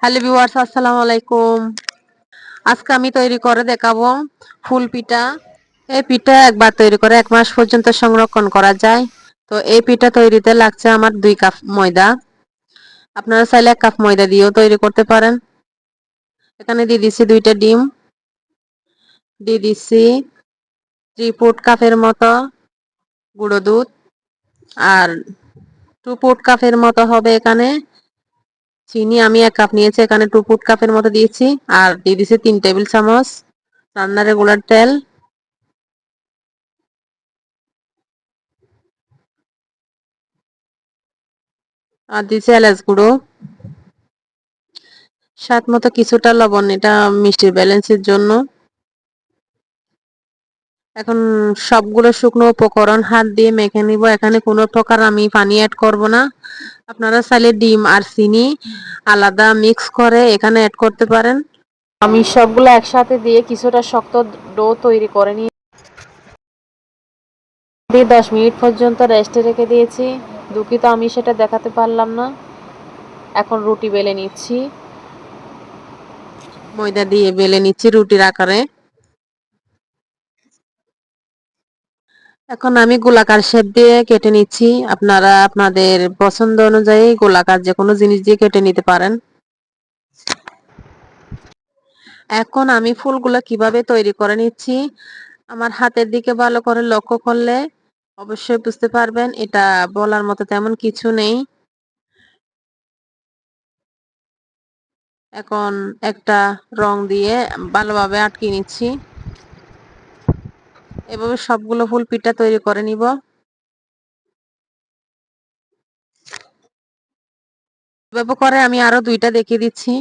Hello viewers, আসসালামু আলাইকুম। আজকে আমি তৈরি করে দেখাবো ফুল পিঠা। এই পিঠা একবার তৈরি করে 1 মাস পর্যন্ত সংরক্ষণ করা যায়। তো এই পিঠা তৈরিতে লাগছে আমার 2 কাপ ময়দা। আপনারা চাইলে 1 কাপ ময়দা দিয়েও তৈরি করতে পারেন। এখানে দিয়ে দিচ্ছি 2টা ডিম, দিয়ে দিচ্ছি 3/4 কাপের মতো গুঁড়ো দুধ, আর 2/4 কাপের মতো হবে এখানে চিনি। আমি 1 কাপ নিয়েছি, এখানে 2/4 কাপের মতো দিয়েছি। আর দিয়ে দিচ্ছি 3 টেবিল চামচ রান্নার রেগুলার তেল, আর দিচ্ছি এলাচ গুঁড়ো, স্বাদ মতো কিছুটা লবণ, এটা মিষ্টির ব্যালেন্সের জন্য। এখন সবগুলো শুকনো উপকরণ হাত দিয়ে মেখে নিব। এখানে কোনো প্রকার আমি পানি অ্যাড করব না। আপনারা চাইলে ডিম আর চিনি আলাদা মিক্স করে এখানে অ্যাড করতে পারেন। আমি সবগুলো একসাথে দিয়ে কিছুটা শক্ত ডো তৈরি করে নিয়ে 10 মিনিট পর্যন্ত রেস্টে রেখে দিয়েছি। দুঃখিত আমি সেটা দেখাতে পারলাম না। এখন রুটি বেলে নিচ্ছি, ময়দা দিয়ে বেলে নিচ্ছি রুটির আকারে। এখন আমি গোলাকার শেপ দিয়ে কেটে নিচ্ছি। আপনারা আপনাদের পছন্দ অনুযায়ী গোলাকার যে কোনো জিনিস দিয়ে কেটে নিতে পারেন। এখন আমি ফুলগুলো কিভাবে তৈরি করে নিচ্ছি, আমার হাতের দিকে ভালো করে লক্ষ্য করলে অবশ্যই বুঝতে পারবেন। এটা বলার মতো তেমন কিছু নেই। এখন একটা রং দিয়ে ভালোভাবে আটকে নিচ্ছি। এভাবে সবগুলো ফুল পিঠা তৈরি করে নিব। এভাবে করে আমি আরো 2টা দেখিয়ে দিচ্ছি।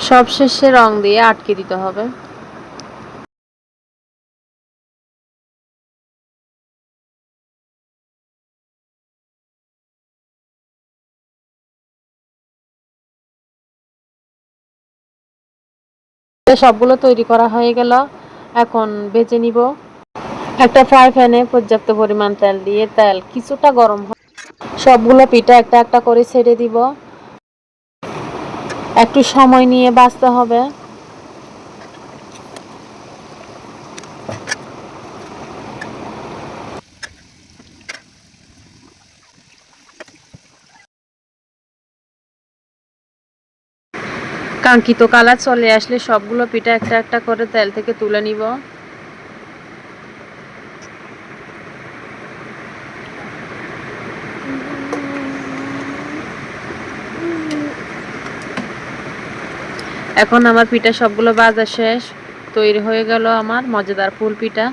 সবশেষে রং দিয়ে আটকে দিতে হবে। সবগুলো তৈরি করা হয়ে গেল। এখন ভেজে নিব। একটা ফ্রাই প্যানে পর্যাপ্ত পরিমাণ তেল দিয়ে তেল কিছুটা গরম হয় সবগুলো পিঠা একটা একটা করে ছেড়ে দিব। একটু সময় নিয়ে ভাজতে হবে। কাঙ্ক্ষিত কালার চলে আসলে সবগুলো পিঠা একটা একটা করে তেল থেকে তুলে নিব। এখন আমার পিঠা সবগুলো ভাজা শেষ। তৈরি হয়ে গেল আমার মজাদার ফুল পিঠা।